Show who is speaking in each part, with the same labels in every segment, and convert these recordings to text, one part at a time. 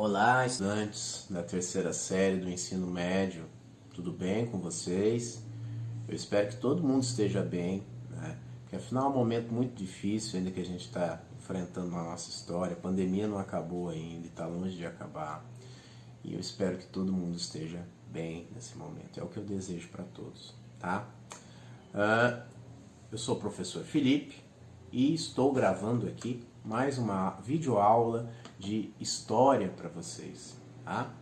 Speaker 1: Olá, estudantes da terceira série do ensino médio, tudo bem com vocês? Eu espero que todo mundo esteja bem, né? Porque afinal é um momento muito difícil ainda que a gente está enfrentando na nossa história. A pandemia não acabou ainda, está longe de acabar. E eu espero que todo mundo esteja bem nesse momento. É o que eu desejo para todos, tá? Eu sou o professor Felipe e estou gravando aqui mais uma videoaula de história para vocês, tá?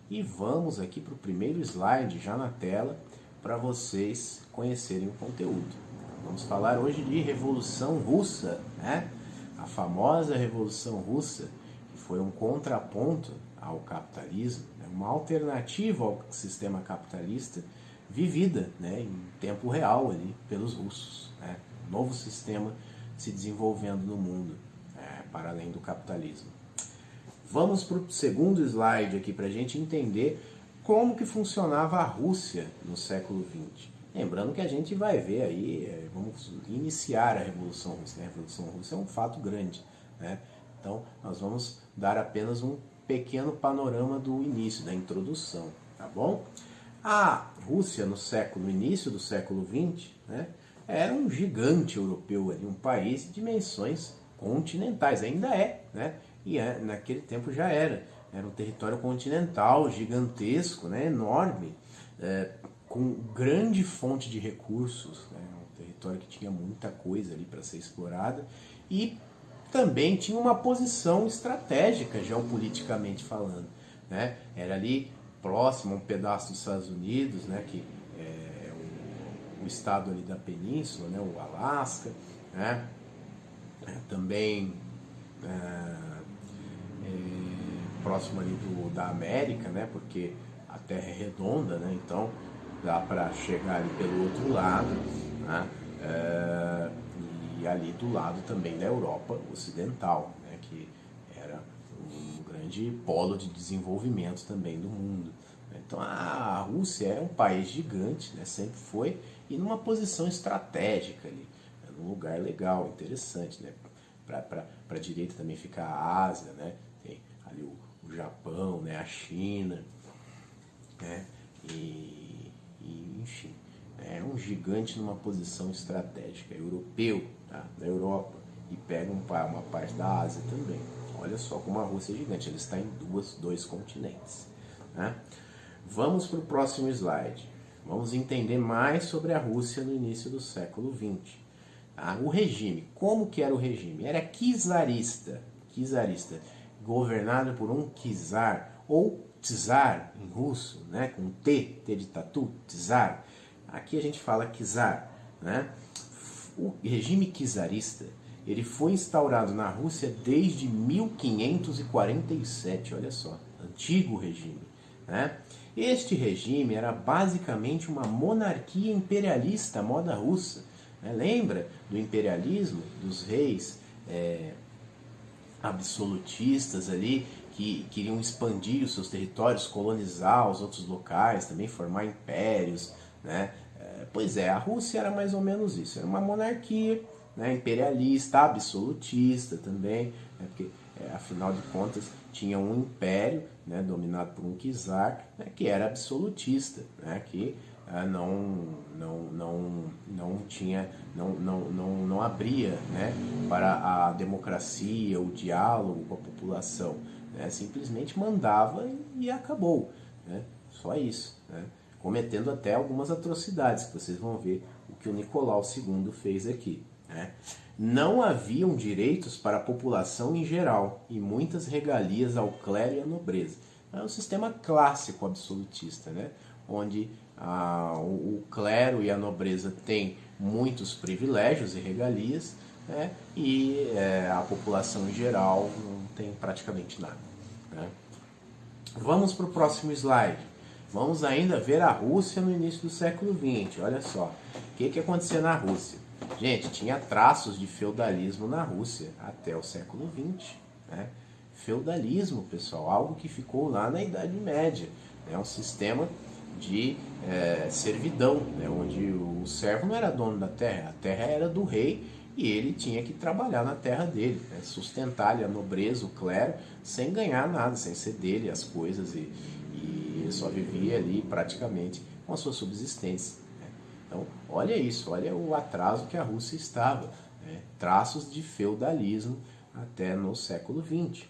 Speaker 1: E vamos aqui para o primeiro slide já na tela para vocês conhecerem o conteúdo. Vamos falar hoje de Revolução Russa, né? A famosa Revolução Russa, que foi um contraponto ao capitalismo, né? Uma alternativa ao sistema capitalista vivida, né, em tempo real ali pelos russos, né? Um novo sistema se desenvolvendo no mundo, para além do capitalismo. Vamos para o segundo slide aqui para a gente entender como que funcionava a Rússia no século XX. Lembrando que a gente vai ver aí, vamos iniciar a Revolução Russa. A Revolução Russa é um fato grande, né? Então nós vamos dar apenas um pequeno panorama do início, da introdução, tá bom? A Rússia no início do século XX, né, era um gigante europeu, ali, um país de dimensões continentais, ainda é, né? E naquele tempo já era um território continental, gigantesco, né? Enorme, com grande fonte de recursos, né? Um território que tinha muita coisa ali para ser explorada e também tinha uma posição estratégica geopoliticamente falando, né? Era ali próximo a um pedaço dos Estados Unidos, né? Que é o estado ali da península, né? O Alasca, né? Também próximo ali da América, né? Porque a Terra é redonda, né? Então dá para chegar ali pelo outro lado, né? E ali do lado também da Europa Ocidental, né? Que era um grande polo de desenvolvimento também do mundo. Então a Rússia é um país gigante, né? Sempre foi, e numa posição estratégica ali, num lugar legal, interessante, né? Para a direita também fica a Ásia, né? Tem ali o Japão, né? A China, né? Enfim, é um gigante numa posição estratégica, europeu, tá? Da Europa, e pega uma parte da Ásia também. Olha só como a Rússia é gigante, ela está em dois continentes, né? Vamos para o próximo slide. Vamos entender mais sobre a Rússia no início do século XX. O regime, como que era o regime? Era czarista, governado por um czar, ou czar em russo, né? Com T de tatu, czar. Aqui a gente fala czar, né? O regime czarista, ele foi instaurado na Rússia desde 1547, olha só, antigo regime, né? Este regime era basicamente uma monarquia imperialista à moda russa. Lembra do imperialismo, dos reis absolutistas ali, que queriam expandir os seus territórios, colonizar os outros locais, também formar impérios, né? Pois é, a Rússia era mais ou menos isso, era uma monarquia, né, imperialista, absolutista também, né, porque afinal de contas tinha um império, né, dominado por um czar, né, que era absolutista, né, que não abria, né, para a democracia, o diálogo com a população, né, simplesmente mandava e acabou, né, só isso, né, cometendo até algumas atrocidades, que vocês vão ver o que o Nicolau II fez aqui, né. Não haviam direitos para a população em geral e muitas regalias ao clero e à nobreza. É um sistema clássico absolutista, né? Onde o clero e a nobreza têm muitos privilégios e regalias, né? E a população em geral não tem praticamente nada, né? Vamos para o próximo slide. Vamos ainda ver a Rússia no início do século XX. Olha só, o que acontecia na Rússia? Gente, tinha traços de feudalismo na Rússia até o século XX, né? Feudalismo, pessoal, algo que ficou lá na Idade Média, né? Um sistema de servidão, né? Onde o servo não era dono da terra, a terra era do rei e ele tinha que trabalhar na terra dele, né? Sustentar ali a nobreza, o clero, sem ganhar nada, sem ser dele as coisas, e ele só vivia ali praticamente com a sua subsistência, né? Então, olha isso, olha o atraso que a Rússia estava, né? Traços de feudalismo até no século XX.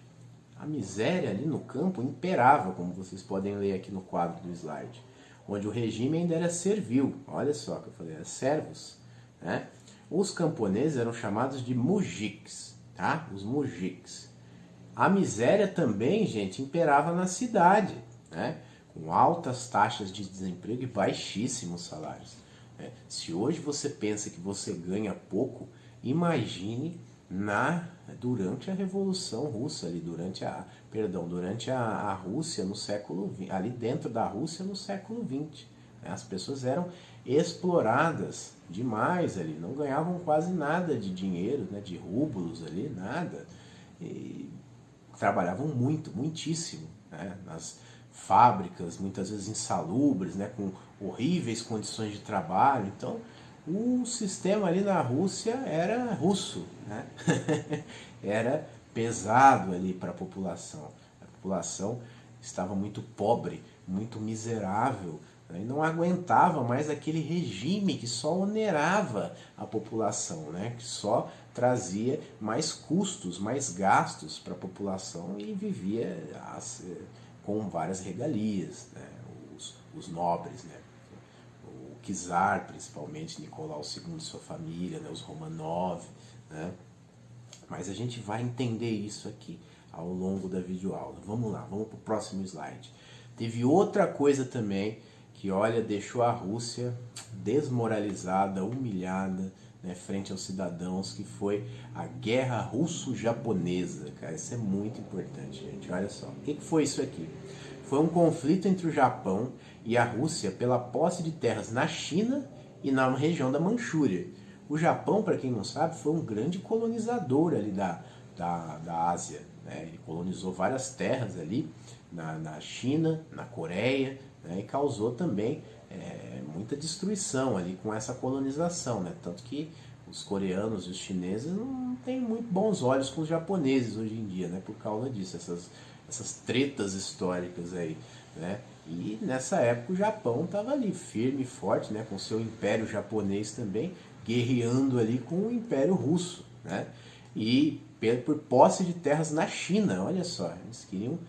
Speaker 1: A miséria ali no campo imperava, como vocês podem ler aqui no quadro do slide, onde o regime ainda era servil. Olha só que eu falei, era servos, né? Os camponeses eram chamados de mujiks, tá? Os mujiks. A miséria também, gente, imperava na cidade, né? Com altas taxas de desemprego e baixíssimos salários, né? Se hoje você pensa que você ganha pouco, imagine durante a Revolução Russa, durante a Rússia no século XX, ali dentro da Rússia no século XX. As pessoas eram exploradas demais ali, não ganhavam quase nada de dinheiro, né, de rublos ali, nada. E trabalhavam muito, muitíssimo, né, nas fábricas, muitas vezes insalubres, né, com horríveis condições de trabalho. Então, o sistema ali na Rússia era russo, né? Era pesado ali para a população. A população estava muito pobre, muito miserável, né? E não aguentava mais aquele regime que só onerava a população, né? Que só trazia mais custos, mais gastos para a população e vivia com várias regalias, né? Os nobres, né? O czar, principalmente, Nicolau II e sua família, né, os Romanov, né? Mas a gente vai entender isso aqui ao longo da videoaula. Vamos lá, vamos para o próximo slide. Teve outra coisa também que, olha, deixou a Rússia desmoralizada, humilhada, né, frente aos cidadãos, que foi a Guerra Russo-Japonesa. Cara, isso é muito importante, gente. Olha só, o que foi isso aqui? Foi um conflito entre o Japão e a Rússia pela posse de terras na China e na região da Manchúria. O Japão, para quem não sabe, foi um grande colonizador ali da Ásia, né? Ele colonizou várias terras ali na China, na Coreia, né? E causou também muita destruição ali com essa colonização, né? Tanto que os coreanos e os chineses não têm muito bons olhos com os japoneses hoje em dia, né? Por causa disso, essas tretas históricas aí, né? E nessa época o Japão estava ali firme e forte, né, com seu império japonês também, guerreando ali com o império russo, né? E por posse de terras na China, olha só, eles queriam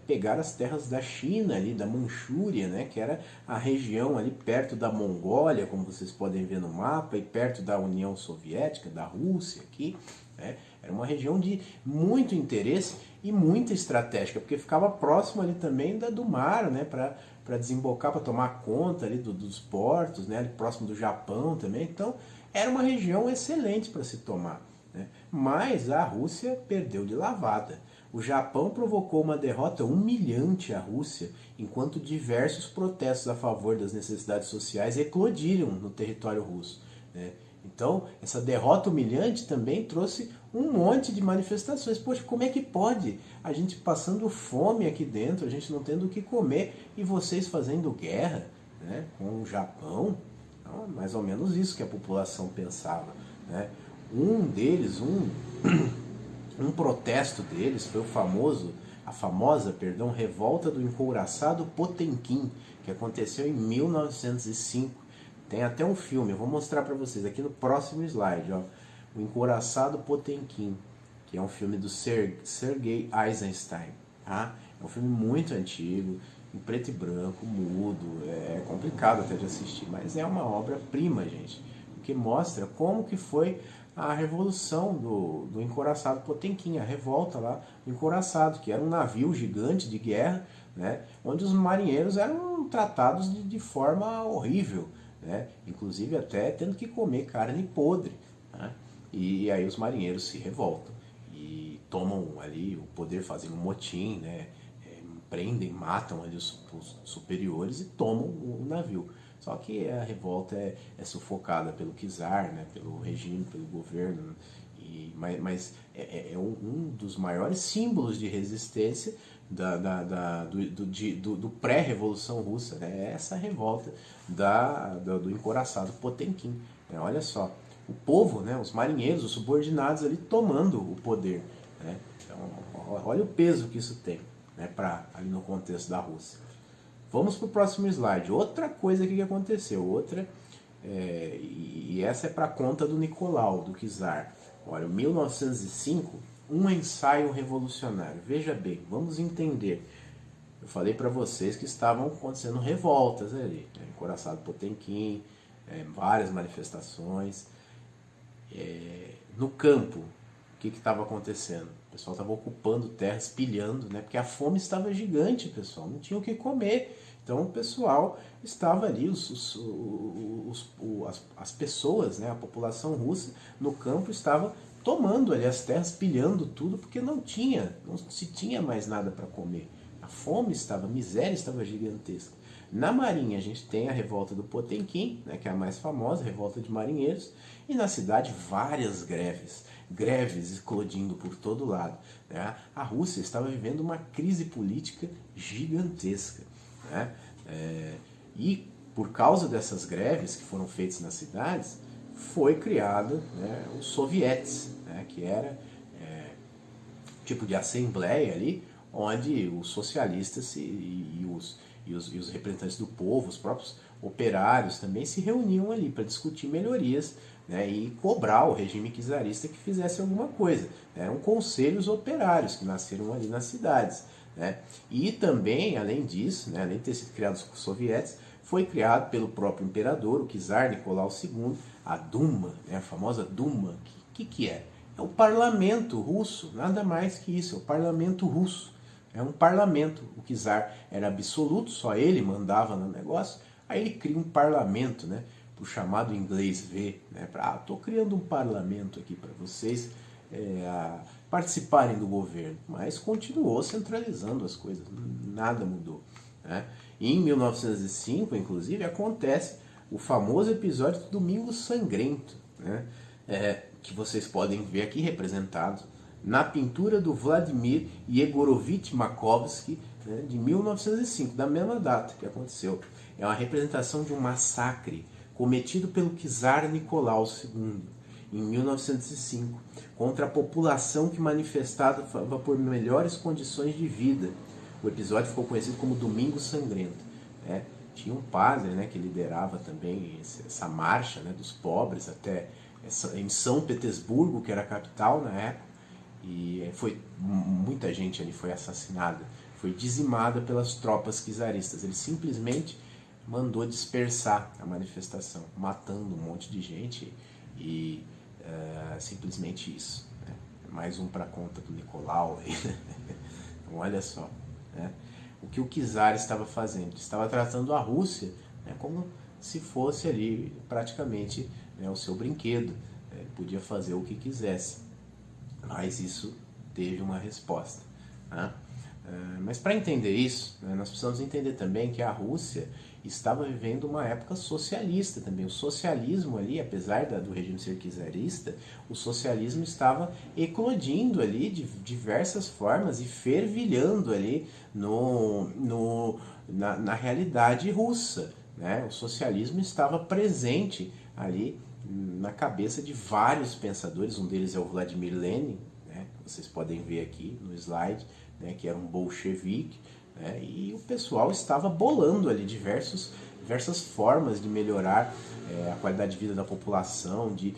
Speaker 1: pegar as terras da China ali, da Manchúria, né, que era a região ali perto da Mongólia, como vocês podem ver no mapa, e perto da União Soviética, da Rússia aqui, né? Era uma região de muito interesse e muita estratégica, porque ficava próximo ali também do mar, né, para desembocar, para tomar conta ali dos portos, né, ali próximo do Japão também. Então, era uma região excelente para se tomar, né? Mas a Rússia perdeu de lavada. O Japão provocou uma derrota humilhante à Rússia, enquanto diversos protestos a favor das necessidades sociais eclodiram no território russo, né? Então, essa derrota humilhante também trouxe um monte de manifestações. Poxa, como é que pode a gente passando fome aqui dentro, a gente não tendo o que comer, e vocês fazendo guerra, né, com o Japão? Então, mais ou menos isso que a população pensava, né? Um protesto deles foi a famosa revolta do encouraçado Potemkin, que aconteceu em 1905. Tem até um filme, eu vou mostrar para vocês aqui no próximo slide, ó, o Encouraçado Potemkin, que é um filme do Sergei Eisenstein, tá? É um filme muito antigo, em preto e branco, mudo, é complicado até de assistir, mas é uma obra-prima, gente, que mostra como que foi a revolução do Encouraçado Potemkin, a revolta lá do Encouraçado, que era um navio gigante de guerra, né, onde os marinheiros eram tratados de forma horrível, né? Inclusive até tendo que comer carne podre, né? E aí os marinheiros se revoltam e tomam ali o poder, fazem um motim, né? Prendem, matam ali os superiores e tomam o navio. Só que a revolta é sufocada pelo czar, né? Pelo regime, pelo governo, mas é um dos maiores símbolos de resistência do pré-revolução russa, né? É essa revolta do encouraçado Potemkin, né? Olha só, o povo, né, os marinheiros, os subordinados ali tomando o poder, né? Então, olha o peso que isso tem, né, ali no contexto da Rússia. Vamos para o próximo slide. Outra coisa que aconteceu, e essa é para conta do Nicolau, do czar. Olha, 1905, um ensaio revolucionário. Veja bem, vamos entender. Eu falei para vocês que estavam acontecendo revoltas ali, né? Encouraçado Potemkin, várias manifestações. No campo, o que estava acontecendo? O pessoal estava ocupando terras, pilhando, né? Porque a fome estava gigante, pessoal, não tinha o que comer. Então o pessoal estava ali, as pessoas, né? A população russa no campo estava tomando ali as terras, pilhando tudo, porque não se tinha mais nada para comer. A fome estava, a miséria estava gigantesca. Na Marinha a gente tem a revolta do Potemkin, né, que é a mais famosa, a revolta de marinheiros, e na cidade várias greves explodindo por todo lado, né? A Rússia estava vivendo uma crise política gigantesca, né? E por causa dessas greves que foram feitas nas cidades, foi criado, né, os sovietes, né, que era tipo de assembleia ali, onde os socialistas e os representantes do povo, os próprios operários também se reuniam ali para discutir melhorias, né, e cobrar o regime czarista que fizesse alguma coisa. Eram conselhos operários que nasceram ali nas cidades, né? E também, além disso, né, além de ter sido criados os sovietes, foi criado pelo próprio imperador, o czar Nicolau II, a Duma, né, a famosa Duma. Que é? É o parlamento russo, nada mais que isso, é o parlamento russo. É um parlamento. O czar era absoluto, só ele mandava no negócio. Aí ele cria um parlamento, né, para o chamado inglês ver, né, estou criando um parlamento aqui para vocês participarem do governo. Mas continuou centralizando as coisas, nada mudou, né? E em 1905, inclusive, acontece o famoso episódio do Domingo Sangrento, né, que vocês podem ver aqui representado na pintura do Vladimir Yegorovich Makovsky, né, de 1905, da mesma data que aconteceu. É uma representação de um massacre cometido pelo czar Nicolau II em 1905 contra a população que manifestava por melhores condições de vida. O episódio ficou conhecido como Domingo Sangrento, né? Tinha um padre, né, que liderava também essa marcha, né, dos pobres até em São Petersburgo, que era a capital na época, e muita gente ali foi assassinada, foi dizimada pelas tropas czaristas. Ele simplesmente mandou dispersar a manifestação, matando um monte de gente e simplesmente isso, né? Mais um para conta do Nicolau. Então, olha só, né, o que o czar estava fazendo. Estava tratando a Rússia, né, como se fosse ali praticamente, né, o seu brinquedo. Ele podia fazer o que quisesse, mas isso teve uma resposta, né? Mas para entender isso, né, nós precisamos entender também que a Rússia estava vivendo uma época socialista também. O socialismo ali, apesar do regime ser czarista, o socialismo estava eclodindo ali de diversas formas e fervilhando ali na realidade russa, né? O socialismo estava presente ali na cabeça de vários pensadores. Um deles é o Vladimir Lenin, né? Vocês podem ver aqui no slide, né, que era um bolchevique, né, e o pessoal estava bolando ali diversas formas de melhorar a qualidade de vida da população, de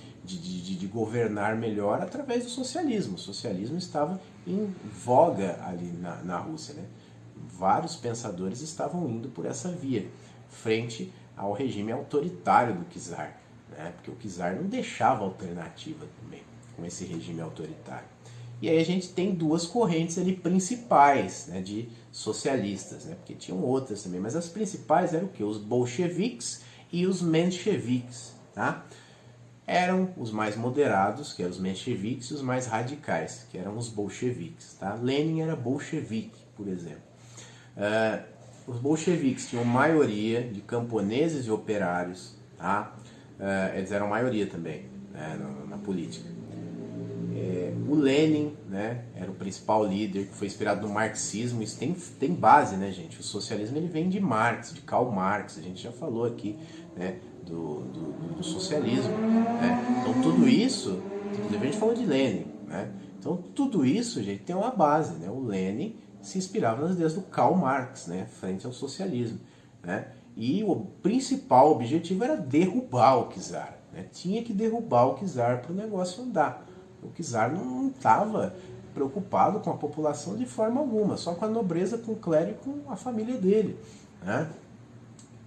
Speaker 1: governar melhor através do socialismo. O socialismo estava em voga ali na Rússia, né? Vários pensadores estavam indo por essa via, frente ao regime autoritário do czar, né? Porque o czar não deixava alternativa também com esse regime autoritário. E aí a gente tem duas correntes ali principais, né, de socialistas, né, porque tinham outras também, mas as principais eram o quê? Os bolcheviques e os mencheviques, tá? Eram os mais moderados, que eram os mencheviques, e os mais radicais, que eram os bolcheviques, tá? Lenin era bolchevique, por exemplo. Os bolcheviques tinham maioria de camponeses e operários, tá? Eles eram maioria também, né, na política. O Lenin, né, era o principal líder, que foi inspirado no marxismo. Isso tem base, né, gente? O socialismo ele vem de Marx, de Karl Marx. A gente já falou aqui, né, do socialismo, né? Então tudo isso, inclusive a gente falou de Lenin, né? Então tudo isso, gente, tem uma base, né? O Lenin se inspirava nas ideias do Karl Marx, né? Frente ao socialismo, né? E o principal objetivo era derrubar o czar, né? Tinha que derrubar o czar para o negócio andar. O czar não estava preocupado com a população de forma alguma, só com a nobreza, com o clero e com a família dele, né?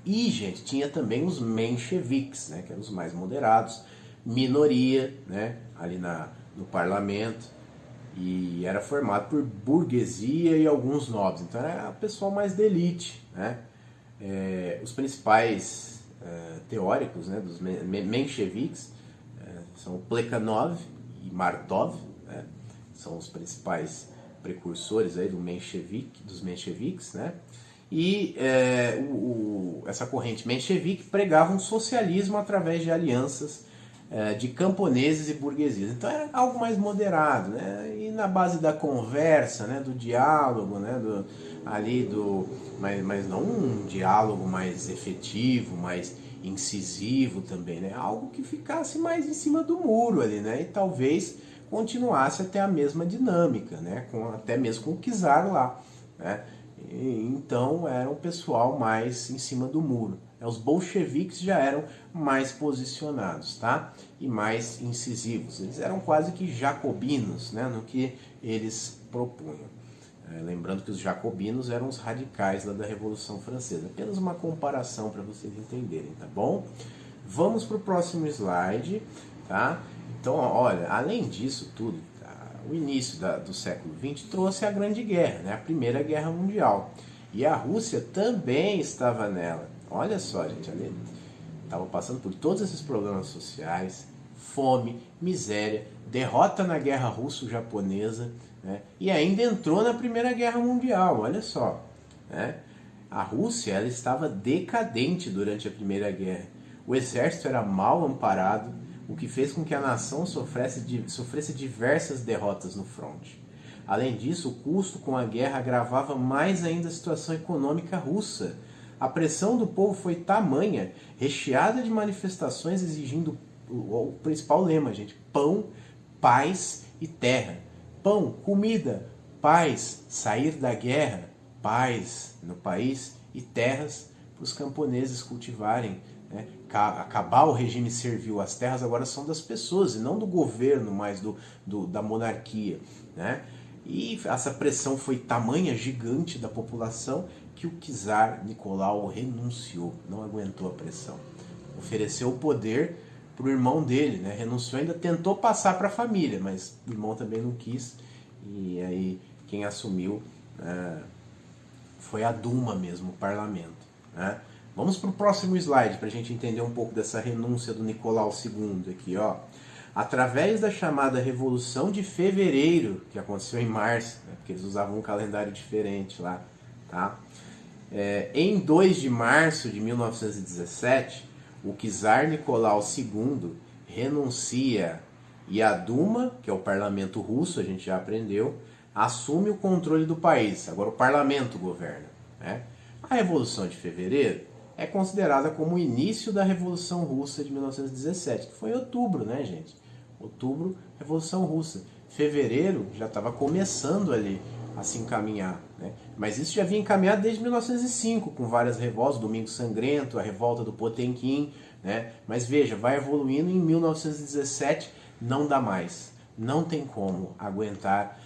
Speaker 1: E, gente, tinha também os mencheviques, né, que eram os mais moderados, minoria, né, ali no parlamento, e era formado por burguesia e alguns nobres, então era o pessoal mais da elite, né? Os principais teóricos, né, dos mencheviques são Plekhanov e Martov, né, são os principais precursores aí dos mencheviques, né? E essa corrente menchevique pregava um socialismo através de alianças de camponeses e burguesias. Então era algo mais moderado, né? E na base da conversa, né? Do diálogo, né? Mas não um diálogo mais efetivo, mais incisivo também, né? Algo que ficasse mais em cima do muro ali, né? E talvez continuasse até a mesma dinâmica, né? Até mesmo com o czar lá, né? Então era um pessoal mais em cima do muro. Os bolcheviques já eram mais posicionados, tá? E mais incisivos. Eles eram quase que jacobinos, né? No que eles propunham. Lembrando que os jacobinos eram os radicais lá da Revolução Francesa. Apenas uma comparação para vocês entenderem, tá bom? Vamos para o próximo slide, tá? Então, olha, além disso tudo, o início do século XX trouxe a Grande Guerra, né? A Primeira Guerra Mundial. E a Rússia também estava nela. Olha só, gente, ali estava passando por todos esses problemas sociais, fome, miséria, derrota na Guerra Russo-Japonesa, né? E ainda entrou na Primeira Guerra Mundial, olha só, né? A Rússia ela estava decadente durante a Primeira Guerra. O exército era mal amparado, o que fez com que a nação sofresse diversas derrotas no fronte. Além disso, o custo com a guerra agravava mais ainda a situação econômica russa. A pressão do povo foi tamanha, recheada de manifestações exigindo o principal lema, gente: pão, paz e terra. Pão, comida, paz, sair da guerra, paz no país e terras para os camponeses cultivarem, né? Acabar o regime servil. As terras agora são das pessoas e não do governo, mas da monarquia, né? E essa pressão foi tamanha, gigante da população, que o czar Nicolau renunciou, não aguentou a pressão. Ofereceu o poder para o irmão dele, né? Renunciou, ainda tentou passar para a família, mas o irmão também não quis. E aí quem assumiu foi a Duma mesmo, o parlamento, né? Vamos para o próximo slide para a gente entender um pouco dessa renúncia do Nicolau II aqui, ó. Através da chamada Revolução de Fevereiro, que aconteceu em março, né, porque eles usavam um calendário diferente lá, tá? Em 2 de março de 1917, o czar Nicolau II renuncia e a Duma, que é o parlamento russo, a gente já aprendeu, assume o controle do país. Agora o parlamento governa, né? A Revolução de Fevereiro é considerada como o início da Revolução Russa de 1917, que foi em outubro, né, gente? Outubro, Revolução Russa. Fevereiro já estava começando ali a se encaminhar, né? Mas isso já vinha encaminhado desde 1905, com várias revoltas, Domingo Sangrento, a revolta do Potemkin, né? Mas veja, vai evoluindo, em 1917 não dá mais, não tem como aguentar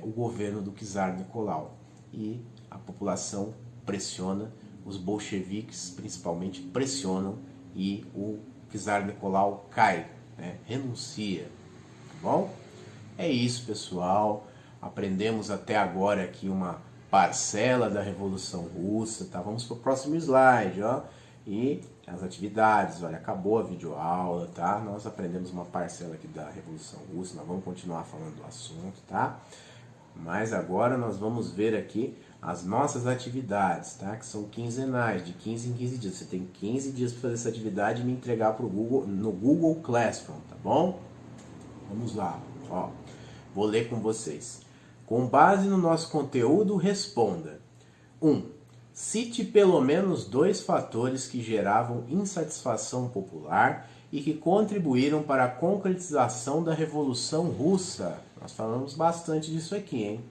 Speaker 1: o governo do czar Nicolau. E a população pressiona, os bolcheviques principalmente pressionam e o czar Nicolau cai, né? Renuncia, tá bom? É isso, pessoal. Aprendemos até agora aqui uma parcela da Revolução Russa, tá? Vamos para o próximo slide, ó. E as atividades, olha, acabou a videoaula, tá? Nós aprendemos uma parcela aqui da Revolução Russa, nós vamos continuar falando do assunto, tá? Mas agora nós vamos ver aqui as nossas atividades, tá? Que são quinzenais, de 15 em 15 dias. Você tem 15 dias para fazer essa atividade e me entregar pro Google, no Google Classroom, tá bom? Vamos lá, ó. Vou ler com vocês. Com base no nosso conteúdo, responda. 1. Cite pelo menos 2 fatores que geravam insatisfação popular e que contribuíram para a concretização da Revolução Russa. Nós falamos bastante disso aqui, hein?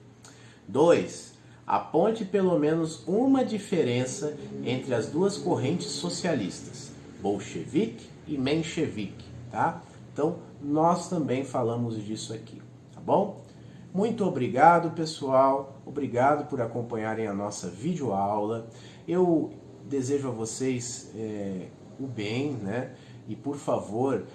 Speaker 1: 2. Aponte pelo menos uma diferença entre as duas correntes socialistas, bolchevique e menchevique, tá? Então, nós também falamos disso aqui, tá bom? Muito obrigado, pessoal. Obrigado por acompanharem a nossa videoaula. Eu desejo a vocês o bem, né? E, por favor,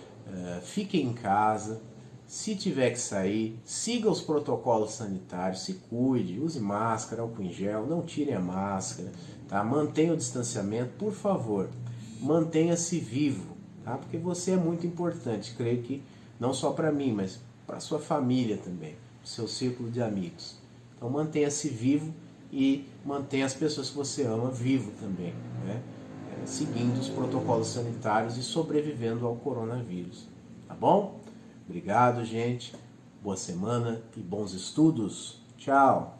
Speaker 1: fiquem em casa. Se tiver que sair, siga os protocolos sanitários, se cuide, use máscara, álcool em gel, não tire a máscara, tá? Mantenha o distanciamento, por favor. Mantenha-se vivo, tá? Porque você é muito importante, creio que não só para mim, mas para a sua família também, seu círculo de amigos. Então mantenha-se vivo e mantenha as pessoas que você ama vivo também, né? Seguindo os protocolos sanitários e sobrevivendo ao coronavírus, tá bom? Obrigado, gente. Boa semana e bons estudos. Tchau!